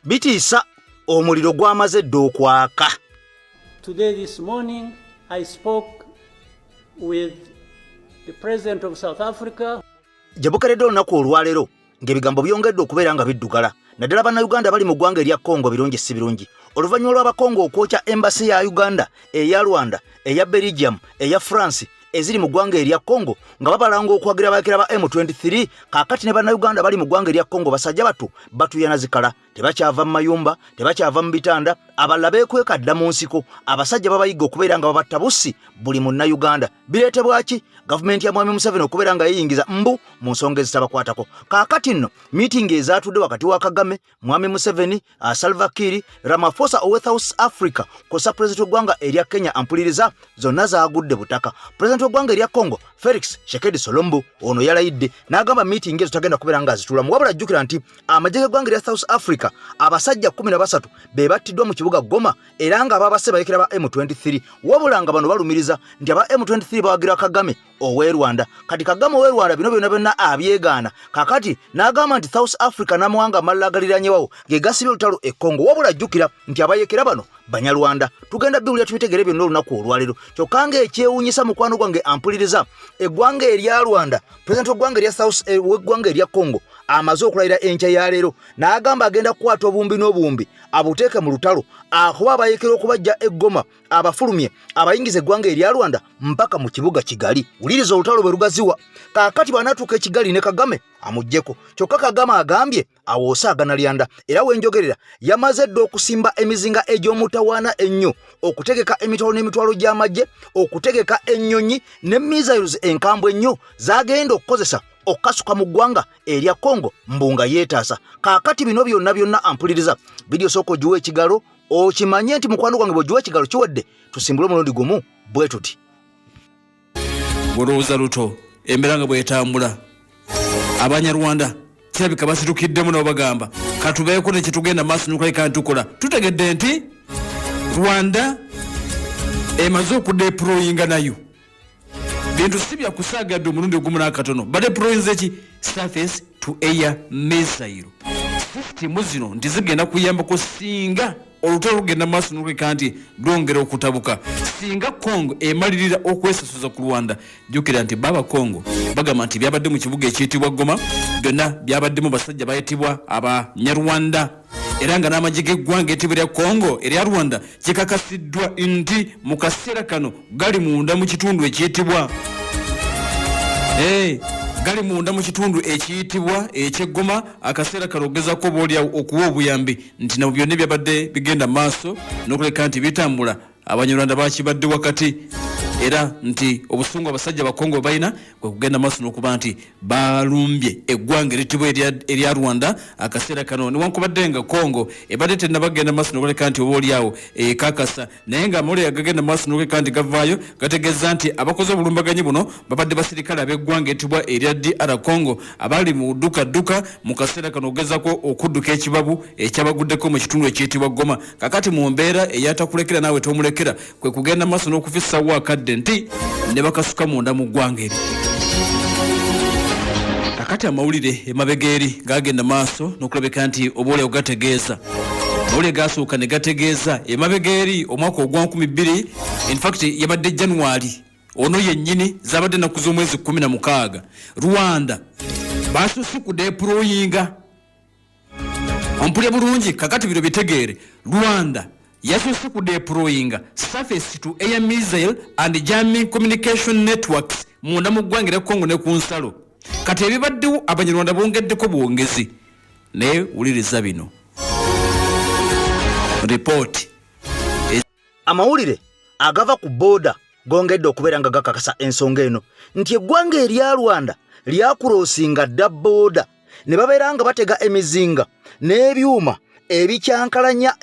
Bitiisa omuliro gwamaze dda okwaka. Today, this morning, I spoke with the President of South Africa. Jabukaredde olunaku olwaleero ng'ebigambo byongedde okubeera nga biddugala naddala bannayuganda bali mu ggwanga erya Congo birungi si birungi oluvannyuma lw'abakongo okwokya embassy ya Uganda, eya Rwanda, eya Belgium, eya France eziri mu ggwanga erya Congo nga babalanga okwagira abaakira ba M23. Kaakati ne bannayuganda bali mu ggwanga erya Congo basajja batuyana zikala, tebakyava mu mayumba, tebakyava mu bitanda, abalala beekweka dda mu nsiko, abasajja babayiga okubeera nga babatta bussi buli munnayuganda. Bireetebwa ki? Gavumenti ya Mwami Museveni okubeera nga yeeyingiza mbu mu nsonga ezitabakwatako. Kaakati nno miitingi ezaatudde wakati wa Kagame, Mwami Museveni, Salva Kiir, Ramaphosa owe South Africa kosa pulezidenti w'eggwanga erya Kenya ampuliriza zonna zaagudde butaka. Pulezidenti w'eggwanga erya Congo Felix Tshisekedi Tshilombo ono yalayidde n'agamba miitingi ezo tagenda kubeera nga azituulamu, wabula jjukira nti amagye g'eggwanga erya South Africa abasajja 13 be battiddwa mu kibuga Goma era nga babase bayekera ba M23, wabula nga bano balumiriza nti aba M23 bawagira Kagame owe Rwanda. Kati Kagame owe Rwanda bino byonna abyegaana. Kakati n'agamba nti South Africa n'amawanga amalagaliranyewawo ge gasibye olutalo e Congo, wabula jjukira nti abayekera bano Banyarwanda. Tugenda biwulira tubitegere byonna olunaku olwaleero. Kyokka ng'ekyewuunyisa mukwano gwange ampuliriza eggwanga erya Rwanda, pulezidenti w'eggwanga erya w'eggwanga erya Congo amaze okulayira enkya ya leero n'agamba agenda kukwata obumbi n'obumbi abuteeke mu lutalo akuba abayekera okubajja eggoma abafulumye abayingiza eggwanga erya Rwanda mpaka mu kibuga Kigali. Wuliriza olutalo bwe lugaziwa. Kaakati bw'anaatuuka e Kigali ne Kagame amuggyeko. Kyokka Kagame agambye awoosa aganalyanda era wenjogerera yamaze dda okusimba emizinga egy'omutawaana ennyo, okutegeka emitwalo n'emitwalo gy'amagye, okutegeka ennyonyi ne missiles enkambwe ennyo zagenda okukozesa okukasuka mu ggwanga erya Congo mbunga yeetaasa. Kaakati bino byonna ampuliriza vidiyo sooka ogiwa ekigalo okimanye nti mukwano gwange bw'ogiwa ekigalo kiwedde tusimbule omulundi gumu bwe tuti. Bulowooza luto embeera nga bw'etambula Abanyarwanda kirabika basitukiddemu nabo bagamba katubeeko ne kyetugenda maaso n'okulabika ntukola. Tutegedde nti Rwanda emaze okudeployinga nayo bintu si bya kusaagadde omulundi ogumu n'akatono, badeployinze ki surface to air missile system zino nti zigenda kuyambako singa olutalo lugenda maaso n'okulabika nti lwongera okutabuka. Singa Congo emalirira okwesasuza ku Rwanda, jjukira nti baba Congo bagamba nti byabadde mu kibuga ekiyitibwa Goma byonna byabaddemu basajja bayitibwa Abanyarwanda era nga n'amagye g'eggwanga ettibwa erya Congo erya Rwanda kikakasiddwa nti mu kaseera kano gali munda mu kitundu ekiyitibwa gali munda mu kitundu ekiyitibwa eky'eggoma. Akaseera kano ogezaako obaolyawo okuwa obuyambi nti nabo byonna byabadde bigenda maaso n'okuleka nti bitambula. Abanyarwanda bakibadde wakati era nti obusungu abasajja bakongo balina kwe kugenda maaso n'okuba nti balumbye eggwanga eritibwa erya Rwanda. Akaseera kano newankubadde nga Congo ebadde tennabagenda maaso n'okuleka nti obaolyawo ekakasa, naye nga amawulire agagenda maaso n'okuleka nti gavaayo gategeeza nti abakoze obulumbaganyi buno babadde basirikale ab'eggwanga eritibwa erya DR Congo abali mu dduka mu kaseera kano ogezaako okudduka ekibabu ekyabaguddeko mu kitundu ekiyitibwa Goma. Kakati mu mbeera eyatakulekera naawe tomulekera kwe kugenda maaso n'okufissa wakadde nti ne bakasuka munda mu ggwanga eri. Kakati amawulire emabega eri gagenda maaso n'okulabika nti obaolyawo gategeeza amawulire gasooka ne gategeeza emabega eri omwaka ogwa 2000 in fact yabadde January ono yennyini zabadde ennaku z'omwezi 16 Rwanda basoose kudeployinga ompulya bulungi. Kakati bino bitegeere Rwanda yasoose kudeployinga surface to air missile and jamming communication networks munda mu ggwanga erya Congo ne ku nsalo. Kati ebibaddewo Abanyarwanda bongeddeko bwongezi naye wuliriza bino report. Amawulire agava ku booda gongedde okubeera nga gakakasa ensonga eno nti eggwanga erya Rwanda lyakuroosinga dda booda ne babeera nga batega emizinga n'ebyuma ebikyankalanya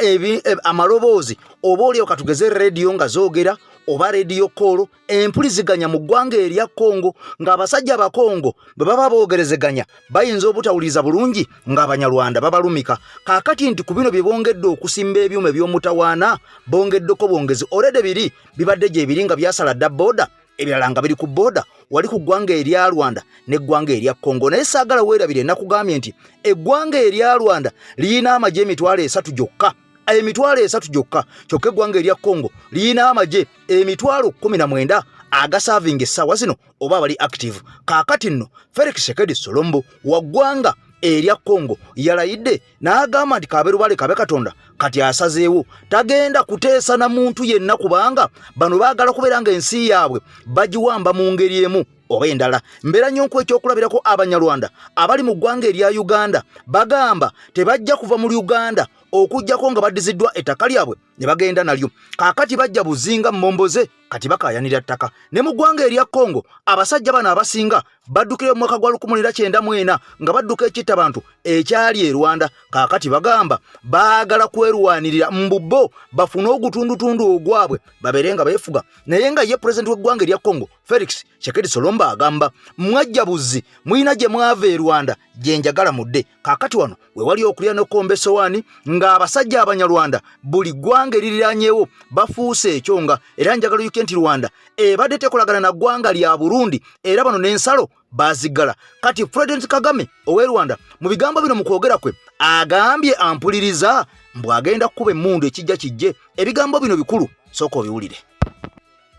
amaloboozi oba olyawo katugeze rediyo nga zoogera oba rediyo koolo empuliziganya mu ggwanga erya Congo ng'abasajja abakongo bwe baba boogerezeganya bayinza obutawuliza bulungi ng'Abanyarwanda babalumika. Kaakati nti ku bino bye bongedde okusimba ebyuma eby'omutawaana bongeddeko bwongezi olede biri bibadde gye biri nga byasala dda booda ebirala nga biri ku boda wali ku ggwanga erya Rwanda n'eggwanga erya Congo. Naye saagala weerabire nakugambye nti eggwanga erya Rwanda liyina amagye emitwalo 3 gyokka. Emitwalo 3 gyokka. Kyokka eggwanga erya Congo liyina amagye emitwalo 19 agasavinga essaawa zino oba bali active. Kaakati nno Felix Tshisekedi Tshilombo wa ggwanga erya Congo yalayidde n'agamba nti kaberubale kabe Katonda kati asazeewo tagenda kuteesa na muntu yenna kubanga bano baagala kubeera nga ensi yaabwe bagiwamba mu ngeri emu oba endala. Mbeera nnyo ekyokulabirako Abanyarwanda abali mu ggwanga erya Uganda bagamba tebajja kuva mu Uganda okujjako nga baddiziddwa ettaka lyabwe ne bagenda nalyo. Kaakati bajja buzinga mmomboze kati bakayanira ttaka. Ne mu ggwanga erya Congo abasajja bano abasinga baddukira mu mwaka gwa 1994 nga badduka ekitta bantu ekyali e Rwanda. Kaakati bagamba baagala kwerwanirira mbubbo bafune ogutundutundu ogwabwe babeere nga beefuga. Naye nga ye president w'eggwanga erya Congo Felix Tshisekedi Tshilombo agamba mwajja buzzi muyina gye mwava e Rwanda gye njagala mudde. Kaakati wano we wali okulya n'okkomba essowaani nga abasajja Abanyarwanda buli ggwanga eririranyeewo bafuuse ekyonga. Era njagala yuke nti Rwanda ebadde tekolagana na ggwanga lya Burundi era bano n'ensalo bazigala. Kati President Kagame ow'e Rwanda mu bigambo bino mu kwogera kwe agambye ampuliriza mbwagenda kukuba emmundu ekijja kijje. Ebigambo bino bikulu sooka obiwulire.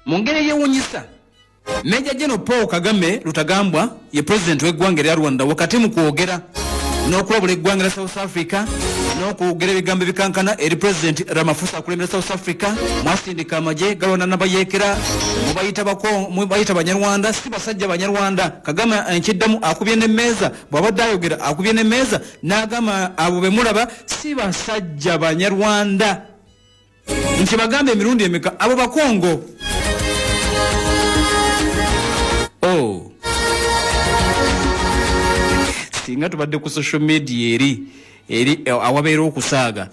Mu ngeri yeewuunyisa Meja General Paul Kagame Lutagambwa ye president w'eggwanga erya Rwanda wakati mu kwogera n'okulabula eggwanga lya South Africa n'okwogera ebigambo ebikankana eri president Ramaphosa akulembera South Africa mwasindika amagye galwana n'abayeekera mubayita Banyarwanda si basajja Banyarwanda. Kagame enkiddamu akubye n'emmeeza bw'abadde ayogera akubye n'emmeeza n'agamba abo be mulaba si basajja Banyarwanda nti bagambe emirundi emeka abo Bakongo. Singa tubadde ku social media eri awabeera okusaaga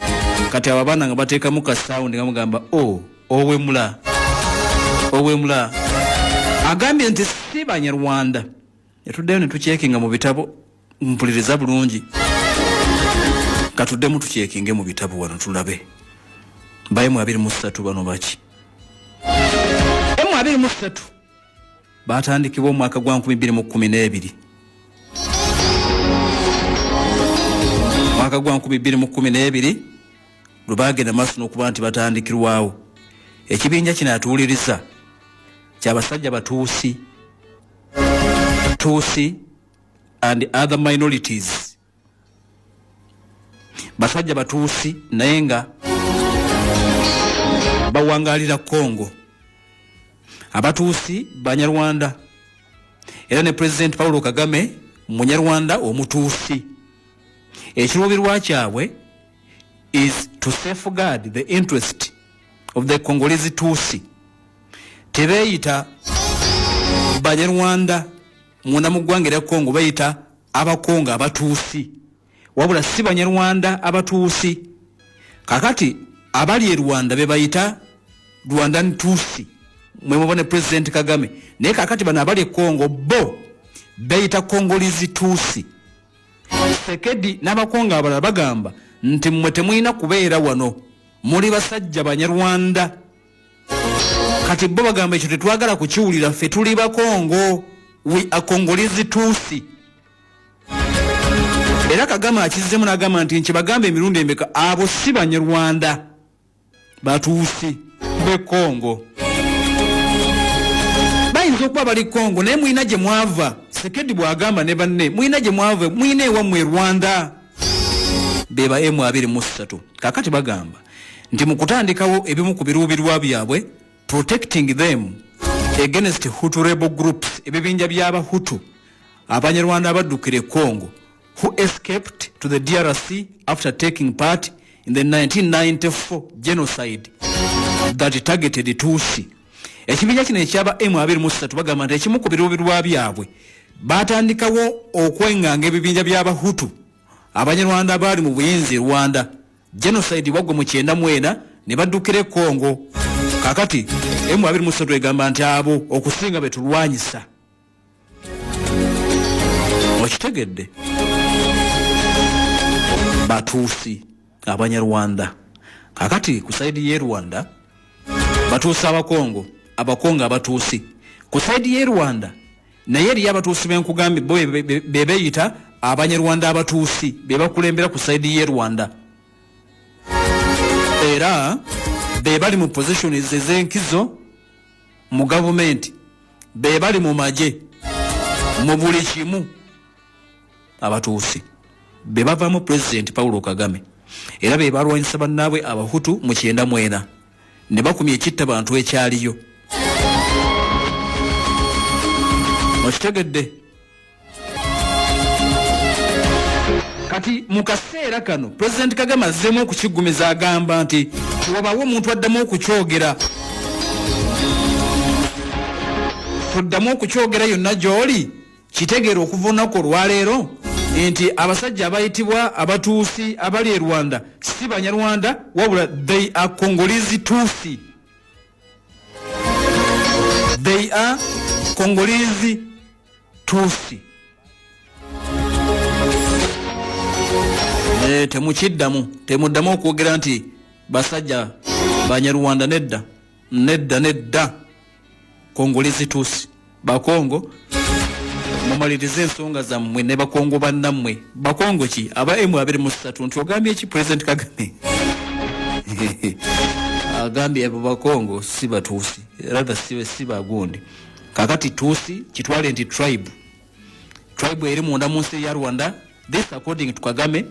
kati abaana nga bateekamu ka sound nga mugamba owemula agambye nti si Banyarwanda. Etuddeyo ne tucekinga mu bitabo mpuliriza bulungi katuddemu tucekinge mu bitabo wano tulabe bayemu 23 bano baki emu 23 batandikibwa omwaka gwa 2012 mwaka gwa 2012 lubagenda maaso n'okuba nti batandikirwawo. Ekibinja kino atuuliriza ky'abasajja batuusi and other minorities. Basajja batuusi naye nga bawangalira Congo. Abatuusi Banyarwanda era ne President Paul Kagame Munyarwanda omutuusi. Ekiruubirwa kyabwe is to safeguard the interest of the Congolese Tutsi. Tebeeyita Banyarwanda munda mu ggwanga erya Congo bayita Abakongo abatuusi wabula si Banyarwanda abatuusi. Kakati abali e Rwanda be bayita Rwandan Tutsi mwe mubone President Kagame. Naye kakati bano abali e Congo bo bayita Congolese Tutsi. Tshisekedi n'Abakongo abalala bagamba nti mmwe temulina kubeera wano muli basajja Banyarwanda. Kati bo bagamba ekyo tetwagala kukiwulira ffe tuli Bakongo, we are Congolese Tutsi. Era Kagame akizzemu n'agamba nti nkibagamba emirundi emeka abo si Banyarwanda batuusi be Congo. Bayinza okuba bali Congo naye mulina gye mwava. Tshisekedi bw'agamba ne banne mulina gye mwava mulina ewammwe Rwanda beba M23. Kakati bagamba nti mu kutandikawo ebimu ku biruubirwa byabwe protecting them against Hutu rebel groups ebibinja by'Abahutu Abanyarwanda abaddukira Congo who escaped to the DRC after taking part in the 1994 genocide that targeted Tutsi. Ekibinja kino ekyaba M23 bagamba nti ekimu ku biruubirwa byabwe batandikawo okwenganga ebibinja by'Abahutu Abanyarwanda abali mu buyinzi Rwanda. Genocide wagwe mu 1994 ne baddukira Congo. Kakati M23 egamba nti abo okusinga betulwanyisa. Okitegedde batuusi Abanyarwanda. Kakati ku side ye Rwanda batuusi Abakongo Abakongo abatuusi ku side ye Rwanda naye eri abatuusi benkugambye bo bebeyita abanyarwanda abatuusi bebakulembera ku side ye Rwanda era bebali mu positions ezenkizo mu government bebali mu maje mu buli kimu abatuusi bebavaamu President Paulo Kagame era bebalwanyisa bannaabwe abahutu mu 9 ne bakumya ekitta bantu ekyaliyo okitegedde kati mu kaseera kano President Kagame azzeemu okukigumiza agamba nti wabawo omuntu addamu okukyogera toddamu okukyogera yonna gy'oli kitegeera okuva olunaku olwaleero nti abasajja abayitibwa abatuusi abali e Rwanda si banyarwanda wabula they are Congolese Tutsi. They are Congolese Tutsi. Temuddamu okwogera nti basajja banyarwanda nedda Congolese Tutsi. Bakongo mumalirize ensonga zammwe ne bakongo bannammwe. Bakongo ki aba M23 nti ogambye ki President Kagame agambye abo bakongo si batuusi rather si bagundi. Kakati Tutsi kitwale nti tribe eri munda mu nsi ya Rwanda. This according to Kagame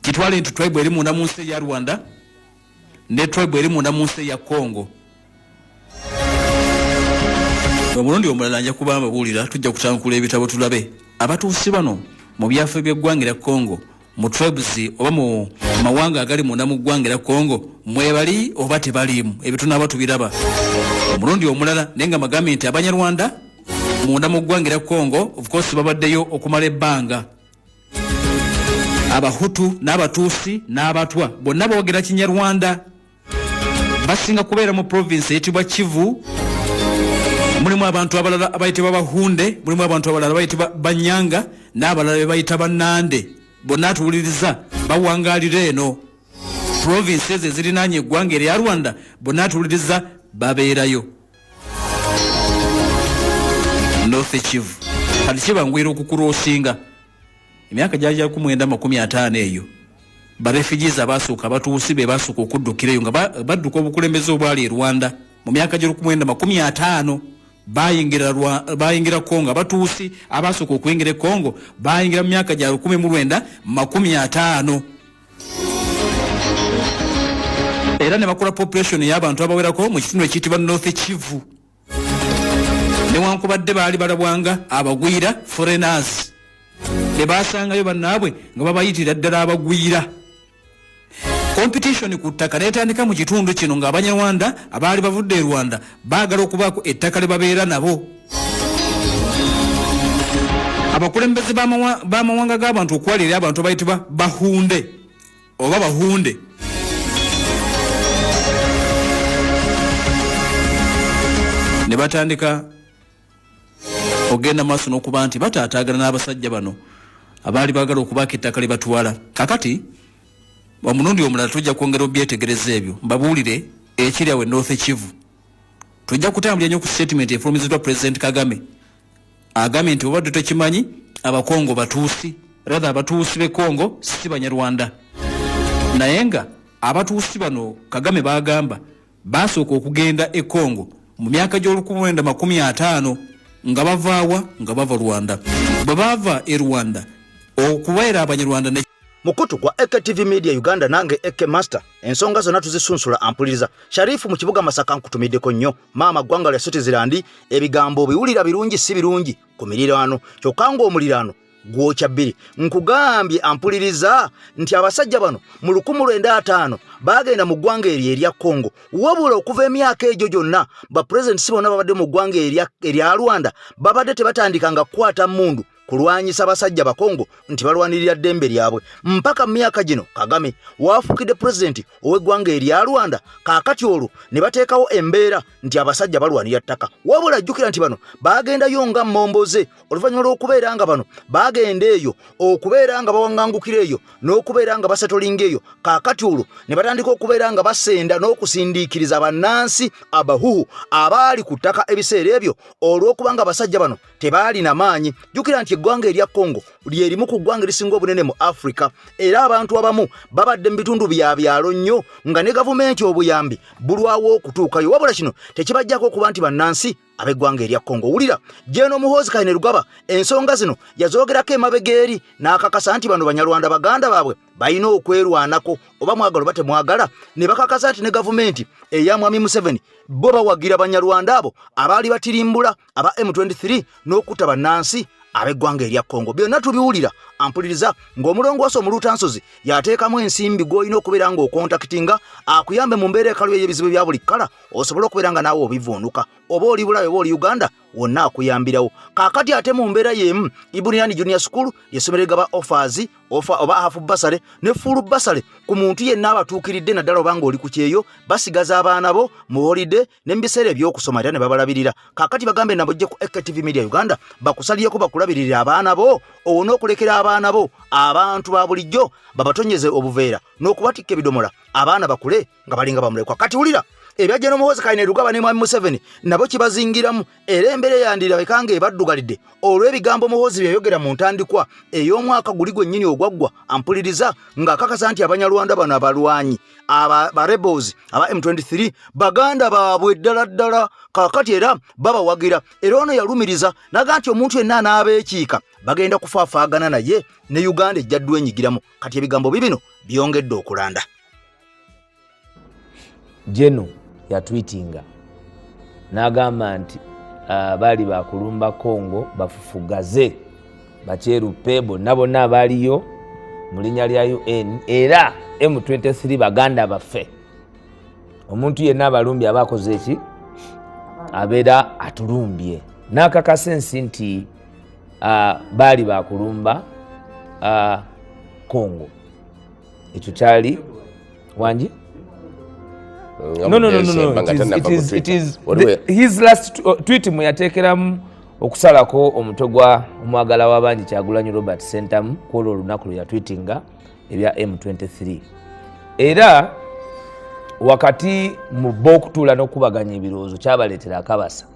kitwale nti tribe eri munda mu nsi ya Rwanda ne tribe eri munda mu nsi ya Congo. Omurundi omulala nja kubamba bulira tujja kutankula ebitabo tulabe abatuusi bano mu byafe by'eggwanga lya Congo mu tribes oba mu mawanga agali munda mu ggwanga lya Congo mwebali oba tebalimu ebituna batubiraba. Omurundi omulala nenga magambo nti abanyarwanda munda mu ggwanga lya Congo of course babaddeyo okumala ebbanga. Abahutu n'abatuusi n'abatwa bonna boogera Kinyarwanda basinga kubeera mu province eyitibwa Kivu. Mulimu abantu abalala abayitibwa Bahunde, mulimu abantu abalala abayitibwa Banyanga n'abalala bayita Bannande. Bonna tuwuliriza bawangalira eno provinces ezirinaanye eggwanga erya Rwanda bonna tuwuliriza babeerayo North Kivu. Kati kibangwira okukurosinga emyaka gyajja 1950 eyo barefugees abasooka batuusi be basooka okuddukireyo nga badduka obukulembeze obwali e Rwanda mu myaka gya 1950 bayingira Congo. Batuusi abasooka okuyingira e Congo bayingira mu myaka gya 1950 era ne bakola population y'abantu abawerako mu kitundu ekiyitibwa North Kivu. Newankubadde baali balabwanga abagwira foreigners ne basangayo bannaabwe nga babayitira ddala abagwira. Competition ku ttaka netandika mu kitundu kino nga abanyarwanda abaali bavudde e Rwanda baagala okubaako ettaka le babeera nabo. Abakulembeze b'amawanga g'abantu okwalira abantu bayitibwa Bahunde oba Bahunde ne batandika ogenda maaso n'okuba nti bataataagana n'abasajja bano abaali baagala okubaako ettaka le batwala. Kakati omurundi omulala tujja kwongera obyetegereza ebyo mbabuulire ekiri awo North Kivu. Tujja kutambulira nnyo ku statement efulumiziddwa President Kagame agambye nti obadde tokimanyi abakongo batuusi rather abatuusi b'e Congo si banyarwanda. Naye nga abatuusi bano Kagame baagamba basooka okugenda e Congo mu myaka gy'ol1950 nga bavaawa nga bava Rwanda. Bwe baava e Rwanda okubeera abanyarwanda ne mukutu kwa EKTV Media Uganda nange Eke Master ensonga zonna tuzisunsula ampuliriza. Sharifu mu kibuga Masaka nkutumiddeko nnyo maama ggwanga lya Switzerland ebigambo biwulira birungi si birungi ku mirirano kyokka ng'omuliraano gwokya bbiri. Nkugambye ampuliriza nti abasajja bano mu 1905 bagenda mu ggwanga erya Congo wabula okuva emyaka egyo gyonna ba president si bonna babadde mu ggwanga erya Rwanda babadde tebatandikanga kukwata mundu kulwanyisa basajja bakongo nti balwanirira ddembe lyabwe mpaka myaka gino Kagame waafukidde president ow'eggwanga erya Rwanda kaakati olwo ne bateekawo embeera nti abasajja balwanira ttaka wabula jjukira nti bano baagendayo nga mmomboze oluvannyuma lw'okubeera nga bano baagenda eyo okubeera nga bawaŋŋangukira eyo n'okubeera nga basetolinga eyo kaakati olwo ne batandika okubeera nga basenda n'okusindiikiriza bannansi abahuhu abaali ku ttaka ebiseera ebyo olw'okuba nga abasajja bano tebaalina maanyi jjukira nti eggwanga erya Congo lyerimu ku ggwanga erisinga obunene mu Africa era abantu abamu babadde mu bitundu bya byalo nnyo nga ne gavumenti obuyambi bulwawo okutuukayo wabula kino tekibajjako okuba nti bannansi ab'eggwanga erya Congo wulira Jeno Muhoozi Kainerugaba ensonga zino yazoogerako emabega eri n'akakasa nti bano Banyarwanda baganda baabwe balina okwerwanako oba mwagala oba temwagala ne bakakasa nti ne gavumenti eya Mwami Museveni bo bawagira Banyarwanda abo abaali batirimbula aba M23 n'okutta bannansi ab'eggwanga erya Congo byonna tubiwulira ampuliriza ng'omulongoosa omuluutansozi yateekamu ensimbi gw'olina okubeera ng'okontakitinga akuyambe mu mbeera ekalu y'ebizibu bya buli kkala osobole okubeera nga naawe obivuunuka oba oli Bulaaya oba oli Uganda wonna akuyambirawo kaakati ate mu mbeera y'emu Ibuniani Junior School y'essomero ligaba offers oba half basale ne full basale ku muntu yenna abatuukiridde naddala obanga oli ku kyeyo basigaza abaana bo mu holiday n'ebiseera eby'okusoma era ne babalabirira kaakati bagambe nabojje ku AKTV Media Uganda bakusaliyeko bakulabirira abaana bo owona okulekera abaana bo abantu ba bulijjo babatonyeze obuveera n'okubatikka ebidomola abaana bakule nga balinga bamulekwa kati wulira ebya Jeno Muhoozi Kainerugaba ne Mwami Museveni nabo kibazingiramu era embeera yandirabika nga ebaddugalidde olw'ebigambo Muhoozi byayogera mu ntandikwa ey'omwaka guli gwennyini ogwaggwa ampuliriza ng'akakasa nti Abanyarwanda bano abalwanyi aba rebels aba M23 baganda baabwe ddala kaakati era babawagira era ono yalumiriza naga nti omuntu yenna anaabeekiika bagenda kufaafaagana naye ne Uganda ejjaddwa enyigiramu kati ebigambo bibino byongedde okulanda. Jeno yatwitinga n'agamba nti baali bakulumba Congo bafufugaze bakyerupe bonna bonna abaaliyo mu linnya lya UN era M23 baganda baffe omuntu yenna abalumbye aba akoze eki abeera atulumbye n'akakasa ensi nti baali bakulumba Congo ekyo kyali wangi No. It is his last tweet mu yateekeramu okusalako omutwe gwa omwagala w'abangi Kyagulanyi Robert Sentamu kwolwo olunaku lwe yatweetinga ebya M23 era wakati mu bo okutuula n'okubaganya ebirowoozo kyabaleetera akabasa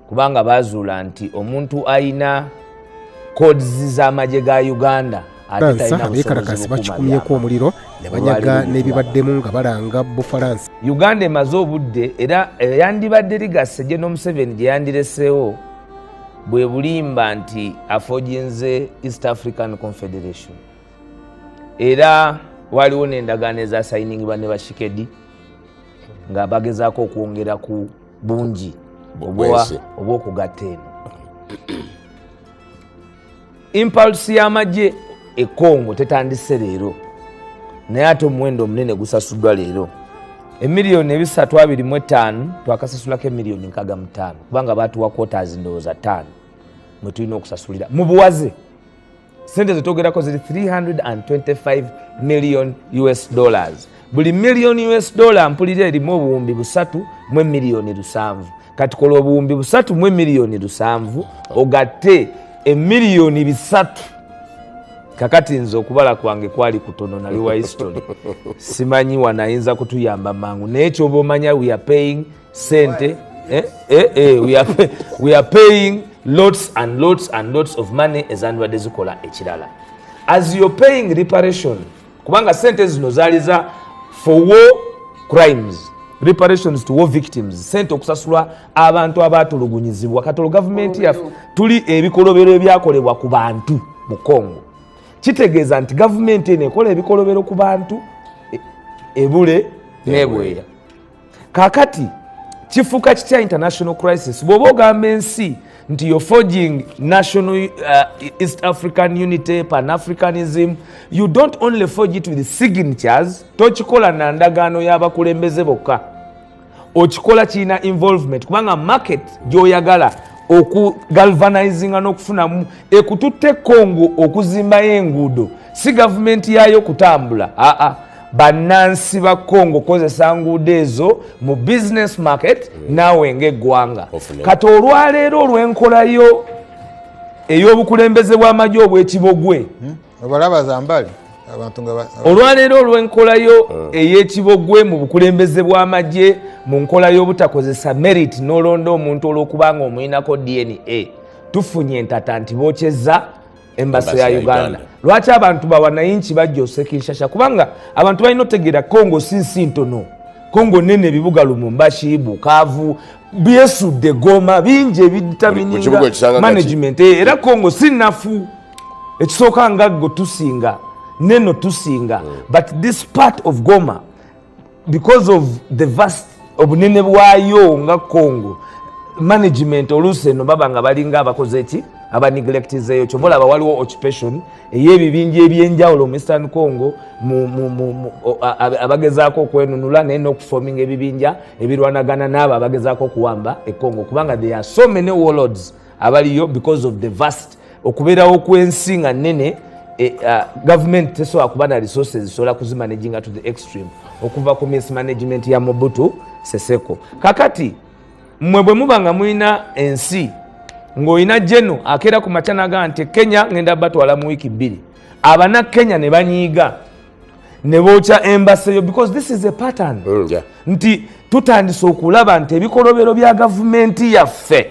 kubanga baazuula nti omuntu ayina codes z'amagye ga Uganda abekalakasi bakikumyeko omuliro ne banyaga n'ebibaddemu nga balanga Bufalansa. Uganda emaze obudde era yandibadde ligase Jeno Museveni gye yandireseewo bwe bulimba nti afojinze East African Confederation era waliwo n'endagaano ezasayiningibwa ne Bashikedi nga bagezaako okwongera ku bungi obw'okugatta eno impulse y'amagye Congo tetandise leero naye ate omuwendo omunene gusasuddwa leero emiliyoni 325 twakasasulako emiliyoni 65 kubanga batuwa quotas ndowooza 5 mwe tulina okusasulira mu buwaze sente zetogerako ziri $325 million buli million mpulira erimu obuwumbi 3 mu emiliyoni 7 kati kola obuwumbi 3 mu emiliyoni 7 ogatte emiliyoni 3 kakati nze okubala kwange kwali kutono nali wa history simanyi wanayinza kutuyamba mangu naye kyoba omanya we are paying sente we are paying lots of money ezandibadde zikola ekirala as you're paying reparation kubanga sente zino zaaliza for war crimes reparations to war victims sente okusasulwa abantu abatulugunyizibwa katolo government yaffe tuli ebikolobero ebyakolebwa ku bantu mu Congo kitegeeza nti gavumenti eno ekola ebikolobero ku bantu ebule nebweya kakati kifuuka kitya international crisis bw'oba ogamba ensi nti you're forging national East African unity, Pan-Africanism. You don't only forge it with signatures, tochikola na ndagaano y'abakulembeze bokka. Ochikola china involvement kubanga market gyoyagala okugalvanizinga n'okufunamu ekututte Congo okuzimbayo enguudo si gavumenti yayo kutambula bannansi ba Congo kozesa nguudo ezo mu business market naawe ng'eggwanga kati olwaleero olw'enkolayo ey'obukulembeze bw'amagye obw'ekibogwe olwaleero olw'enkolayo ey'ekibogwe mu bukulembeze bw'amagye mu nkola y'obutakozesa merit n'olonda omuntu olw'okubanga omuyinako DNA tufunye entata nti bookyezza embasi ya Uganda. Lwaki abantu bawanayinki bajja osekinshasha kubanga abantu balina otegeera Congo si ntono. Congo nene ebibuga Lumumbashi, Bukavu, byesudde Goma bingi ebitamininga management era Congo si nafu ekisooka nga go tusinga neno tusinga but this part of Goma because of the vast obunene bwayo nga Congo management oluseno baba nga balinga abakoze eki aba neglectizeyo chobola waliwo occupation ey'ebibinja ebyenjawulo mu Eastern Congo abagezaako okwenunula naye n'okuforminga ebibinja ebirwanagana n'abo abagezaako okuwamba Congo kubanga there are so many warlords abaliyo because of the vast okubeerawo kw'ensi nga nnene government tesobola kuba na resources zisobola kuzimanaginga to the extreme okuva ku mismanagement ya Mobutu Seseko. Kakati mmwe bwe muba nga mulina ensi ng'olina jeno akeera ku makya naga nti Kenya ngenda batwala mu wiiki 2 abana Kenya ne banyiiga ne bookya embassy yo because this is a pattern nti tutandise okulaba nti ebikolobero bya gavumenti yaffe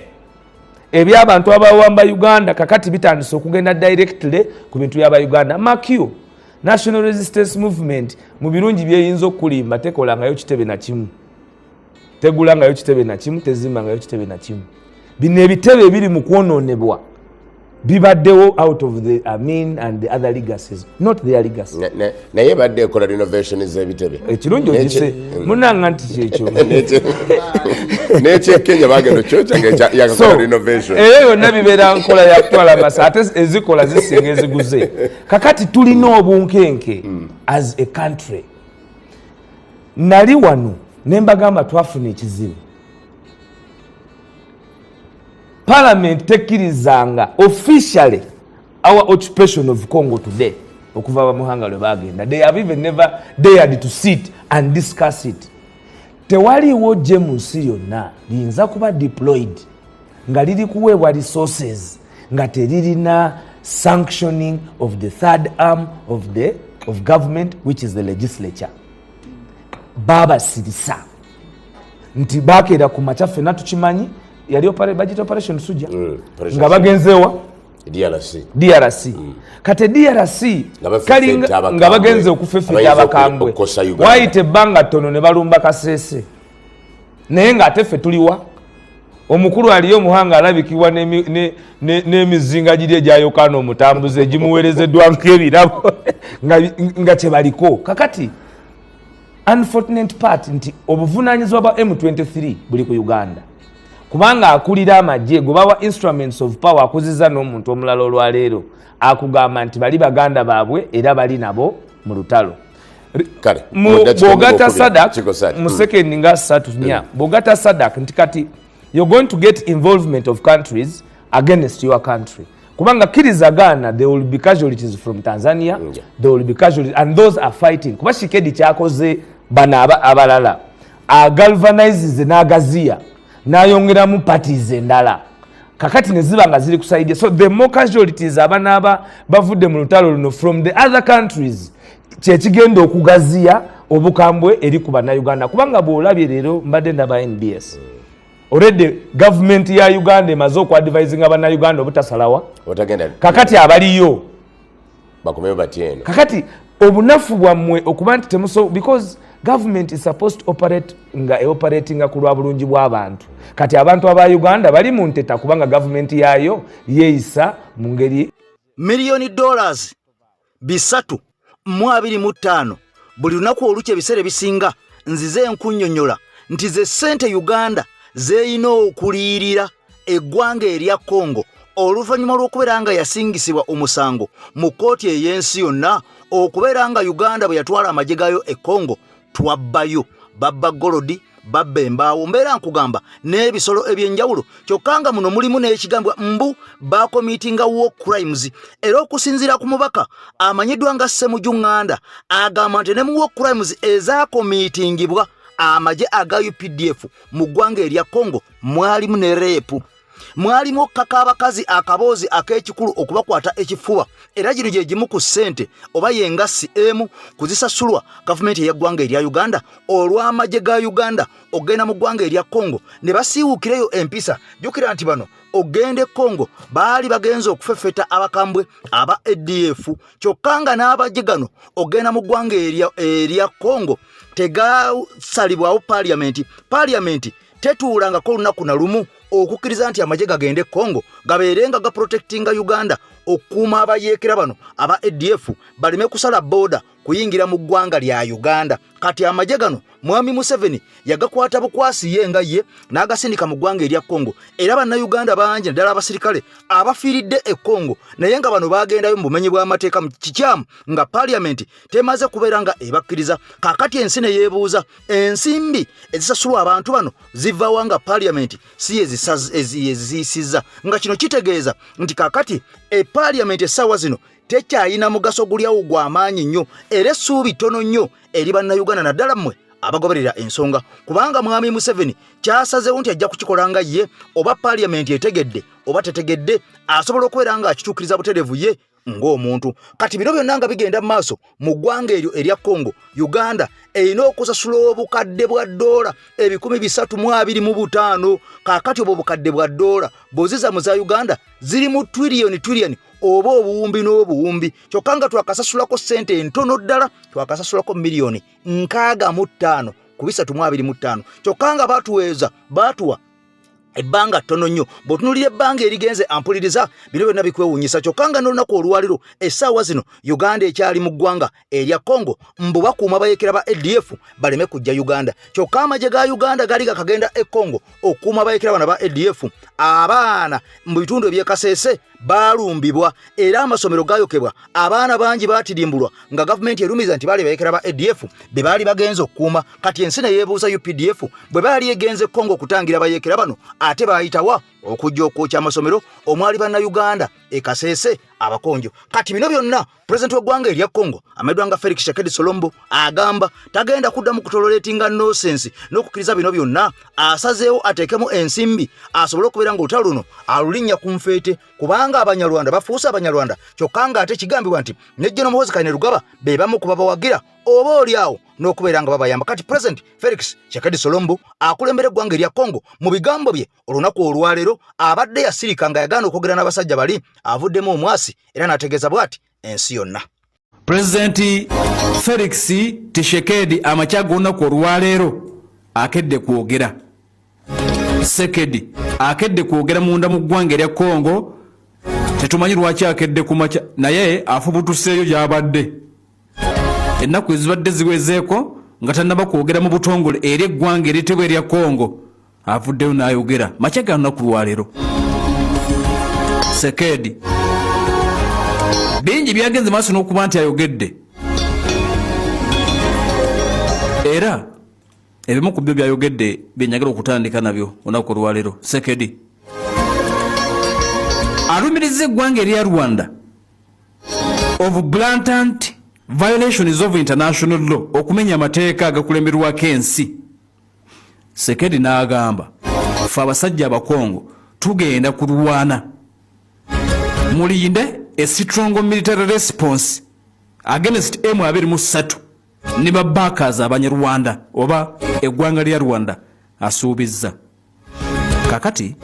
eby'abantu abawamba Uganda kakati bitandise okugenda directly ku bintu by'aba Uganda. Makyo National Resistance Movement mu birungi byeyinza okulimba tekolangayo kitebe na kimu tegulangayo kitebe na kimu tezimbangayo kitebe na kimu bino ebitebe ebiri mu kwonoonebwa bibaddewo out of the Amin and the other legacies not their legacy naye badde ekola renovation z'ebitebe ekirungi ogise munanga nti kyekyo n'ekyekenya bagenda okyoca yakakola renovation eyo yonna bibeera nkola yakutwala masa ate ezikola zisinga eziguze kakati tulina obunkenke as a country nali wano nembagamba twafuna ekizibu Parliament tekkirizanga officially our occupation of Congo today okuva bamuhanga lwe bagenda they have even never dared to sit and discuss it tewaliwo gye mu nsi yonna liyinza kuba deployed nga liri kuweebwa resources nga teririna sanctioning of the third arm of government which is the legislature baba sirisa nti bakeera ku makya ffenna tukimanyi yali budget operation suja nga bagenzewa DRC kate DRC kalinga nga bagenze okufefita abakambwe waite banga tono ne balumba Kasese naye nga ate ffe tuliwa omukulu aliyo omuhanga alabikibwa n'emizinga giri egyayokana omutambuze egimuweerezeddwa nk'ebirabo nga kye baliko kakati unfortunate part nti obuvunaanyizibwa bwa M23 buli ku Uganda kubanga akulira amagye gwe bawa instruments of power akuziza n'omuntu omulala olwaleero akugamba nti bali baganda baabwe era bali nabo mu lutalo bw'ogatta Sadak mu sekendi nga 3 bw'ogatta Sadak nti kati you're going to get involvement of countries against your country kubanga kirizagana there will be casualties from Tanzania there will be casualties and those are fighting kuba Shikedi kyakoze bana abalala agalvanizes n'agaziya nayongeramu parties endala kakati ne ziba nga ziri kusaidia so the more casualties abanaba bavudde mu lutalo luno from the other countries kyekigenda okugaziya obukambwe eri ku bannayuganda kubanga bw'olabye leero mbadde ndaba NBS already government ya Uganda emaze okwadvising abannayuganda obutasalawa kakati abaliyo bakomeyo batyeno kakati obunafu bwammwe okuba nti temuso because government is supposed to operate nga operating ku lwa bulungi bw'abantu kati abantu aba Uganda bali mu nteta kubanga government yayo yeeyisa mu ngeri $3 325 buli lunaku olukye ebiseera ebisinga nzize enkunnyonnyola nti ze ssente Uganda zeeyina okuliyirira eggwanga erya Congo oluvannyuma lw'okubeera nga yasingisibwa omusango mu kkooti ey'ensi yonna okubeera nga Uganda bwe yatwala amagye gaayo e Congo twabbayo babba golodi babba embaawo mbeera nkugamba n'ebisolo ebyenjawulo kyokka nga muno mulimu n'ekigambwa mbu bakomitinga war crimes era okusinziira ku mubaka amanyiddwa nga Ssemujju agamba nti ne mu war crimes ezaakomitingibwa amagye aga UPDF mu ggwanga erya Congo mwalimu ne reepu mwalimu okukaka abakazi akaboozi ak'ekikulu okubakwata ekifuba era gino gye gimu ku ssente oba yengasi emu kuzisasulwa gavumenti ey'eggwanga erya Uganda olw'amagye ga Uganda ogenda mu ggwanga erya Congo ne basiiwuukireyo empisa jjukira nti bano ogende Congo baali bagenza okufefeta abakambwe aba ADF kyokka nga n'abagye gano ogenda mu ggwanga erya Congo tegasalibwawo parliament tetuulangako lunaku na lumu okukkiriza nti amagye gagende Congo gabeerenga ga protectinga Uganda okuuma abayeekera bano aba ADF baleme kusala border kuyingira mu ggwanga lya Uganda kati amagye gano Mwami Museveni yagakwata bukwasi yenga ye n'agasindika mu ggwanga erya Congo era bannayuganda bangi ddala abasirikale abafiiridde e Congo naye nga bano bagendayo mu bumenyi bw'amateeka mu kikyamu nga parliament temaze kubeera nga ebakkiriza kakati ensi ne yeebuuza ensimbi ezisasulwa abantu bano ziva wanga parliament si ezisiza nga kino kitegeeza nti kakati parliament essaawa zino tekyayina mugaso gulyawo gw'amaanyi nnyo era essuubi ttono nnyo eri bannayuganda naddala mmwe abagoberera ensonga kubanga Mwami Museveni kyasazeewo nti ajja kukikola nga ye oba parliament etegedde oba tetegedde asobola okubeera nga akituukiriza butereevu ye ng'omuntu kati bino byonna nga bigenda mu maaso mu ggwanga eryo erya Congo Uganda erina okusasula obukadde bwa $325 kaakati obwo obukadde bwa $, bw'oziza mu za Uganda ziri mu twiriyoni oba obuwumbi n'obuwumbi kyokka nga twakasasulako ssente entono ddala twakasasulako miliyoni 65 ku 325 kyokka nga baatuwa ebbanga ttono nnyo bw'otunuulira ebbanga erigenze ampuliriza bino byonna bikwewuunyisa kyokka nga n'olunaku olwaliro essaawa zino Uganda ekyali mu ggwanga erya Congo mbu bakuuma abayeekera ba ADF baleme kujja Uganda kyokka amagye ga Uganda gaali gakagenda e Congo okuuma abayeekera bano ba ADF abaana mu bitundu eby'ekasese balumbibwa era amasomero gayokebwa abaana bangi baatirimbulwa nga gavumenti erumiza nti baali bayeekera ba ADF be baali bagenze okuuma kati ensi ne yeebuuza UPDF bwe baali egenze Congo okutangira abayeekera bano ate baayitawa okujja okwokya amasomero omwali bannayuganda ekasese abakonjo kati bino byonna pulezidenti w'eggwanga erya Congo ameddwa nga Felix Tshisekedi Tshilombo agamba tagenda kuddamu kutoleretinga nonsense n'okukkiriza bino byonna asazeewo ateekemu ensimbi asobole okubeera ng'olutalo luno alulinnya ku nfeete kubanga abanyarwanda bafuuse abanyarwanda kyokka nga ate kigambibwa nti ne General Muhoozi Kainerugaba be bamu ku babawagira oba oliawo n'okubeera nga babayamba kati President Felix Tshisekedi Tshilombo akulembera eggwanga erya Congo mu bigambo bye olunaku olwaleero abadde yasirika nga yagaana okwogera n'abasajja bali avuddemu omwasi era n'ategeeza bw'ati ensi yonna. Pulezidenti Felix Tshisekedi amakya g'olunaku olwaleero akedde kwogera. Tshisekedi akedde kwogera munda mu ggwanga erya Congo tetumanyi lwaki akedde ku makya naye afubutuseeyo gy'abadde. Ennaku ezibadde ziwezeeko nga tannaba kwogera mu butongole eri eggwanga eritibwa erya Congo avuddeyo n'ayogera makya ga lunaku lwaleero. Tshisekedi bingi byagenze maaso n'okuba nti ayogedde era ebimu ku byo byayogedde byenyagala okutandika nabyo olunaku olwaleero. Tshisekedi alumiriza eggwanga erya Rwanda of blatant violations of international law okumenya amateeka agakulemberwako ensi. Tshisekedi n'agamba ffe abasajja abakongo tugenda kulwana mulinde a strong military response against M23 ne babaakazi abanyarwanda oba eggwanga lya Rwanda asuubizza. Kakati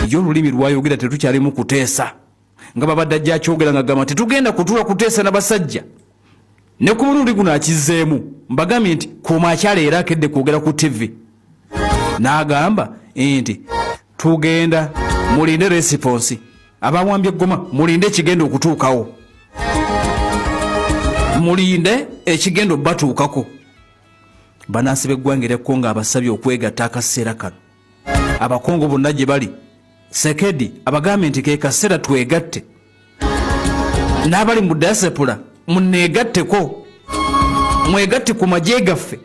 yo olulimi lwayogera tetukyalimu kuteesa nga babadde ajja akyogera nga gamba tetugenda kutuula kuteesa n'abasajja ne ku mulundi guno akizzeemu mbagambye nti kuuma akyala era akedde kwogera ku TV n'agamba nti tugenda mulinde response abawambye eggoma mulinde ekigenda okutuukawo mulinde ekigenda obatuukako. Banaasiba eggwanga erya Congo abasabye okwegatta akaseera kano abakongo bonna gye bali. Tshisekedi abagambye nti ke kaseera twegatte n'abali mu diaspora muneegatteko mwegatte ku magye gaffe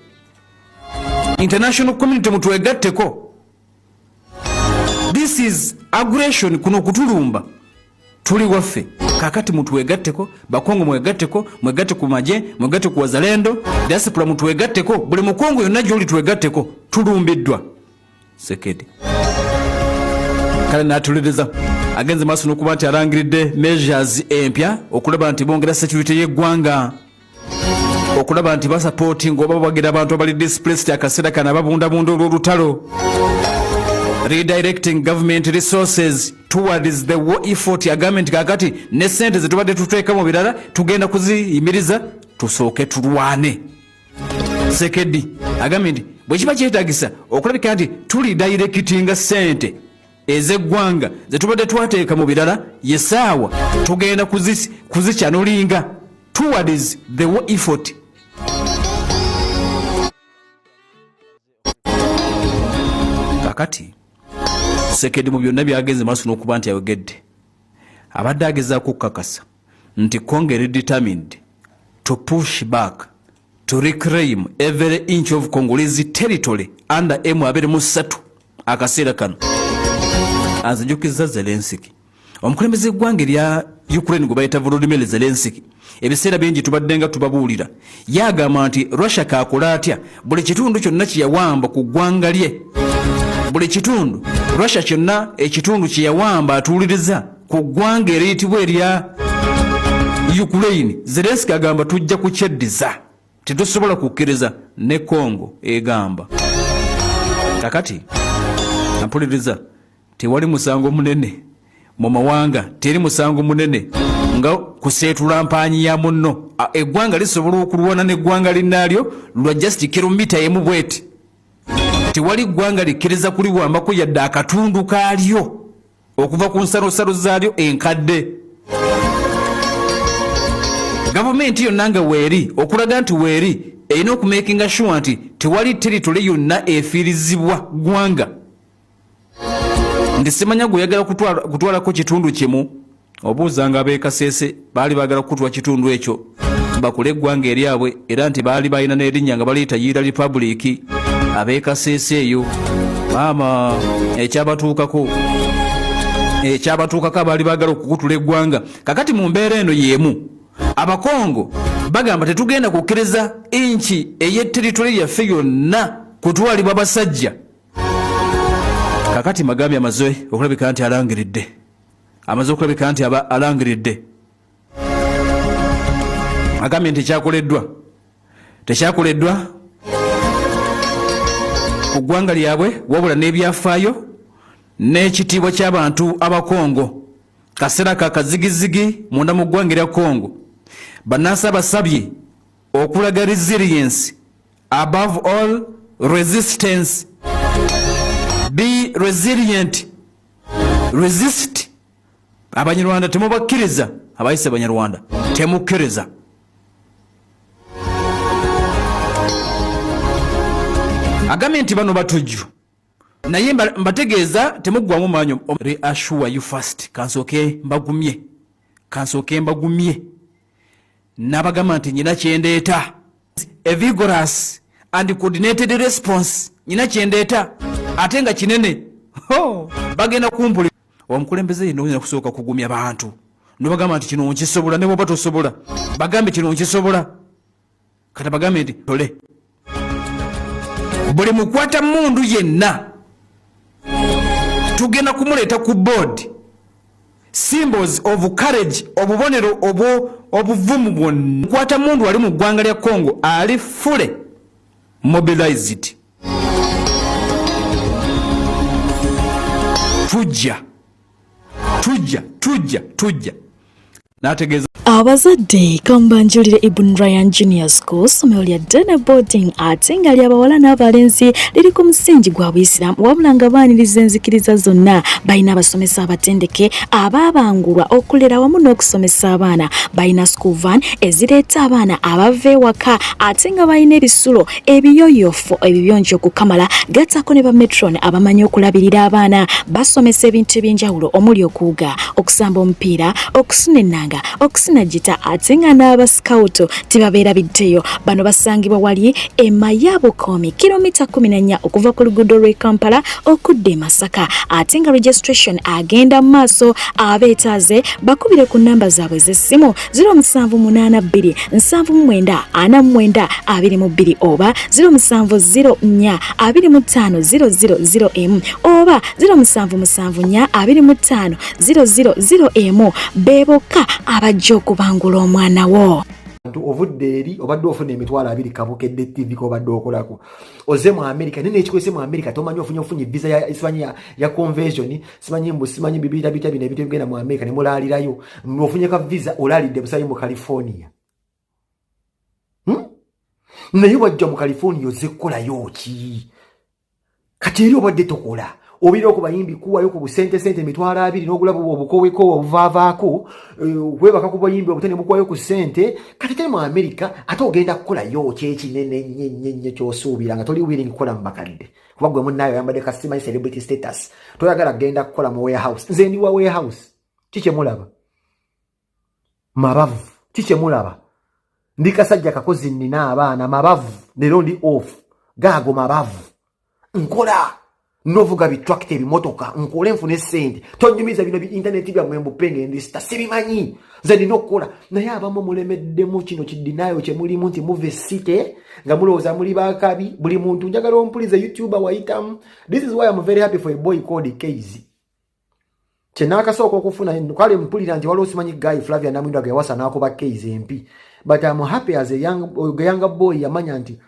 international community mutwegatteko. This is aggression, kuno kutulumba tuli waffe. Kakati mutwegatteko, bakongo mwegatteko, mwegatte ku maje, mwegatte ku wazalendo, diaspora mutwegatteko, buli mukongo yonna gy'oli twegatteko, tulumbiddwa. Sekedi kale natuliriza agenze maaso n'okuba nti alangiridde measures empya okulaba nti bongera security y'eggwanga, okulaba nti basupporting oba bawagira abantu abali displaced akaseera kana ababundabunda olw'olutalo, redirecting government resources towards the war effort ya government. Kakati ne sente zetubadde tuteeka mu birala tugenda kuziyimiriza tusooke tulwane. Sekedi agambye nti bwe kiba kyetagisa okulabika nti tuli directinga sente ez'eggwanga zetubadde twateeka mu birala yesaawa tugenda kuzikyanulinga towards the war effort. Kakati Sekedi mu byonna byagenze maaso n'okuba nti ayogedde abadde agezaako okukakasa nti Congo determined to push back to reclaim every inch of Congolese territory under M23 akaseera kano. Azijukizza Zelensky omukulembeze gw'eggwanga erya Ukraine gwe bayita Volodymyr Zelensky. Ebiseera bingi tubadde nga tubabuulira yagamba nti Russia kaakola atya buli kitundu kyonna kyeyawamba ku ggwanga lye, buli kitundu Russia kyonna ekitundu kyeyawamba atuuliriza ku ggwanga eriyitibwa erya Ukraine. Zelensky agamba tujja kukyeddiza, tetusobola kukkiriza ne Congo egamba. Kakati ampuliriza tewali musango munene mu mawanga, teri musango munene nga kuseetula mpaanyi ya munno. Eggwanga lisobola okulwana n'eggwanga linnaalyo lwa just kilomita emu bweti. Tewali ggwanga likkiriza kuliwambako yadde akatundu kaalyo okuva ku nsalosalo zaalyo enkadde. Gavumenti yonna nga weeri okulaga nti weeri erina okumakinga sure nti tewali territory yonna efiirizibwa ggwanga. Ndi simanya guyagala kutwalako kitundu kimu obuuzanga abeekasese baali baagala kutwala kitundu ekyo bakule eggwanga eryabwe era nti baali balina n'erinnya nga baliyita Yira Republic. Abeekasese eyo maama ekyabatuukako baali baagala okukutula eggwanga. Kakati mu mbeera eno y'emu Abakongo bagamba tetugenda kukkiriza inchi ey'eteritori yaffe yonna kutwalibwa basajja. Kakati Magambi amaze okulabika nti alangiridde, amaze okulabika nti alangiridde. Agambye nti tekyakoleddwa ku ggwanga lyabwe wabula n'ebyafaayo n'ekitiibwa ky'abantu Abakongo. Kaseera ka kazigizigi munda mu ggwanga lya Congo bannansi abasabye okulaga resilience, above all resistance. Be resilient, resist. Abanyarwanda temubakkiriza, abayise Abanyarwanda temukkiriza. Agambye nti bano batujju naye mbategeeza temuggwamu maanyi. Reassure you first. Kansooke mbagumye n'abagamba nti nyina kyendeeta. A vigorous and coordinated response. Nyina kyendeeta ate nga kinene. Bagenda kumpuli omukulembeze yino oyina kusooka kugumya bantu nobagamba nti kino nkisobola, ne bwoba tosobola bagambe kino nkisobola. Kati bagambe nti tole buli mukwata mundu yenna tugenda kumuleeta ku board symbols of courage, obubonero obuvumu bwonna. Mukwata mundu ali mu ggwanga lya Congo ali fule mobilized. Tujja nategeeza abazadde kambanjulire Ibn Ryan Junior School somero lya Dana Boarding ate nga ly'abawala n'abalenzi liri ku musingi gwa Buyisiraamu wabula nga baaniriza enzikiriza zonna. Balina abasomesa abatendeke abaabangulwa okulera wamu n'okusomesa abaana. Balina school van ezireeta abaana abava ewaka ate nga balina ebisulo ebiyoyofu ebibiyonjo okukamala. Gattako ne ba metron abamanyi okulabirira abaana. Basomesa ebintu eby'enjawulo omuli okuwuga, okusamba omupiira, okusuna ennanga, okusuna Sinagita ate nga n'aba scout tebabeera biddeyo. Bano basangibwa wali e Mayabukomi kilomita 14 okuva ku luguudo lw'e Kampala okudda e Masaka. Ate nga registration agenda mu maaso. Abeetaaze bakubire ku namba zaabwe z'essimu 0782 79 49 22 oba 0704 25 000 oba 0774 25 000 beeboka abajja okubangula omwana wo. Ovudde eri obadde ofuna emitwalo 2 kabukedde TV ko badde okolako oze mu America nene ekikwese mu America tomanyi ofunye visa ya Iswanya ya convention simanyi bibita bine bitugenda mu America ne mulalirayo ofunye ka visa olalidde busayi mu California naye wajja mu California oze kola yoki kati eri obadde tokola obira okubayimbi kuwayo ku busente emitwalo 2 n'ogulabo obukoweko obuvavaako webaka ku bayimbi obutene bukwayo ku sente kati teri mu America ate ogenda kukola yo kyekinene nnyo ky'osuubira nga toli willing kukola mu bakadde kuba gwe munnayo yambadde customer celebrity status toyagala genda kukola mu warehouse. Nze ndi wa warehouse kike mulaba mabavu kike mulaba ndi kasajja kakozi nina abaana mabavu lero ndi off gaago mabavu nkola novuga bitrakte bimotoka nkole nfune sente tonyumiza bino bi internet bya mwembu penge ndista sibimanyi nze ndino okukola naye abamu mulemeddemu kino kidinayo kye mulimu nti muve site nga mulowooza muli bakabi buli muntu njagala ompulize YouTuber wayitamu. This is why I'm very happy for a boy called Casey kyenakasooka okufuna kwale mpulira nti waliwo simanyi guy Flavia Namwindo agewasa n'akuba Casey MP but I'm happy as a younger boy yamanya nti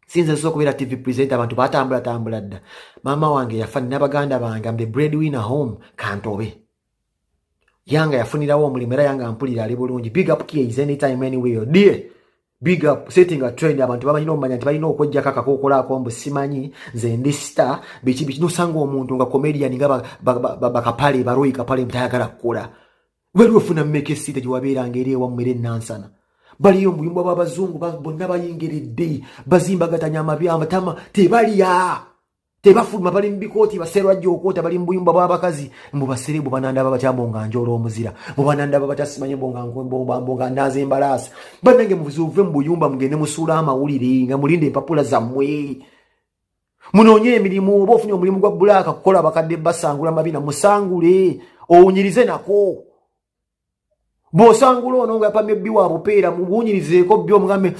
since so kubeera TV presenter abantu batambula dda mama wange yafani n'abaganda bange am the breadwinner home kantobe yanga yafunirawo omulimu era yanga ampulira ali bulungi. Big up kids anytime anywhere dear big up setting a trend abantu bamanyi n'omanya nti balina okwejja kakakookolako mbu simanyi nze ndi star biki nosanga omuntu nga comedian nga bakapale baroyi kapale mutayagala kukola waliwo ofuna mmeke site gyewabeeranga eri ewammere nansana baliyo muyumba b'abazungu bonna bayingiridde bazimbagatanya amabyama tebaliya tebafuluma bali mbikooti baserwa jjokoota bali mbuyumba bw'abakazi mbu baserebu banandaba batyambo nga njoola omuzira mu banandaba batasimanyi bonga naze embalaasa bannange muzuve mu buyumba mugende musuula amawulire nga mulinde empapula zammwe munoonye emirimu oba ofunye omulimu gwa bulaaka kukola bakadde basangula mabina musangule owunyirize nako bosangula ono nga yapamye bbi wa bupeera mubunyirizeeko bbi omugambe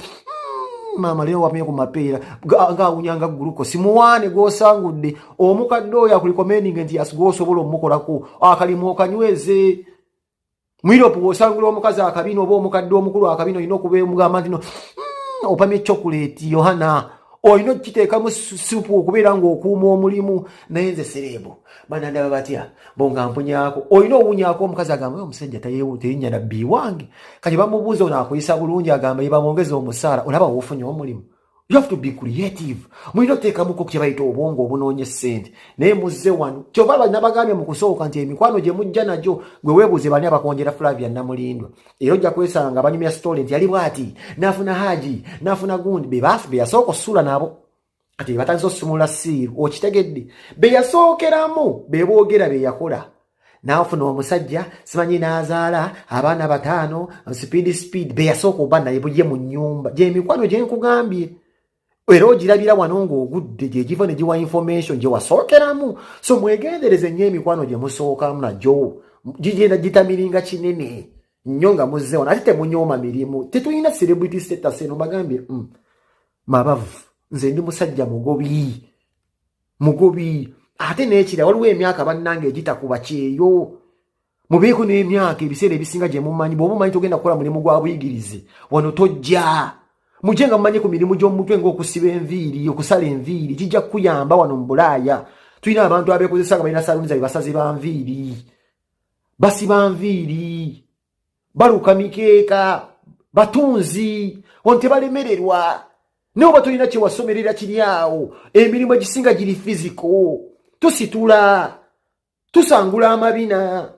mama leo wapamye ku mapeera nga awunyanga guluko simuwaane gwosangudde omukadde oyo akulikomendinga nti asigwosobola omukolako akalimu okanyweze mwiropu bwosangula omukazi akabino oba omukadde omukulu akabino olina okuba omugamba nti no opamye chokoleti yohana olina okiteekamu supu okubeera ng'okuuma omulimu naye nze serebo banandaba batya bonga mpunyako olina owunyako omukazi agamba omusajja teyinnya nabbi wange kati bamubuuza ono akuyisa bulungi agamba yebamwongeza omusaala olaba wofunye omulimu. You have to be creative. Mulina oteekamuko kye bayita obwongo obunoonye ssente naye muzze wano kyova banabagambye mu kusooka nti emikwano gye mujja nagyo gwe weebuuze bani abakonjera Flavia Namulindwa era ojja kwesanga banyumya story nti yali bw'ati n'afuna haji n'afuna gundi be yasooka osusula nabo kati batandise osumula siiru okitegedde be yasookeramu be boogera be yakola n'afuna omusajja simanyi n'azaala abaana 5 speed be yasooka oba naye bujye mu nnyumba gye emikwano gye nkugambye era ogirabira wano ng'ogudde gye giva ne giwa information gye wasookeramu so mwegendereze nnyo emikwano gye musookamu nagyo gigenda gitamiringa kinene nnyo nga muzze wano ate temunyooma mirimu tetulina celebrity status eno bagambye mabavu nze ndi musajja mugobi ate n'ekira waliwo emyaka bannange egitakuba kyeyo mubeeko n'emyaka ebiseera ebisinga gye mumanyi bw'oba omanyi togenda kukola mulimu gwa buyigirize wano tojja mujje nga mumanyi ku mirimu gy'omutwe ng'okusiba enviiri okusala enviiri kijja kukuyamba wano mu Bulaaya. Tulina abantu abeekozesa nga balina saluni zaabwe basazi ba nviiri basiba nviiri baluka mikeeka batunzi wano tebalemererwa naye oba tolina kye wasomerera kiri awo emirimu egisinga giri fiziko tusitula tusangula amabina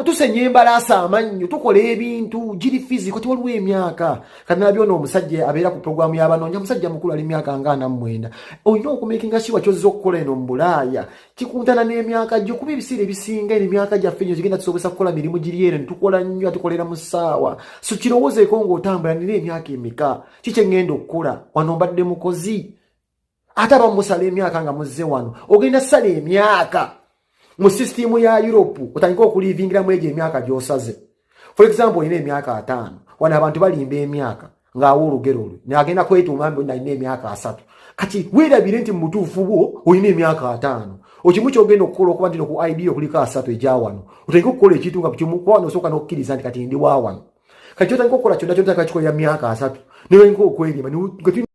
tusenye embalasa amanyo tukola ebintu giri physical tiwaliwo emyaka kanabyo n'omusajja abeera ku programu y'abanoonya musajja mukulu ali myaka nga 49 olina okumakinga shiwa kyozza okukola eno mu Bulaaya kikuntana n'emyaka gyo kuba ebiseera ebisinga emyaka gyaffe nnyo gigenda tusobozesa kukola mirimu giri eno netukola nnyo atukolera mu ssaawa so kirowoozeeko ng'otambula nina emyaka emika kiki ngenda okukola wano mbadde mukozi ate abamusala emyaka nga muzze wano ogenda sala emyaka mu system ya Europe otandika okulivingira mu egyo emyaka gy'osaze. For example olina emyaka 5 wano abantu balimba emyaka ng'awo olugero olwo n'agenda kwetuuma mbu nalina emyaka 3 kati weerabire nti mu butuufu bwo olina emyaka 5 okimu kyogenda okukola okuba nti ku idea okuliko 3 egya wano otandika okukola ekintu nga kimu kwano osooka n'okkiriza nti kati ndi wa wano kati otandika okukola kyonna kyonna kikolera myaka 3 ne wenga okwerima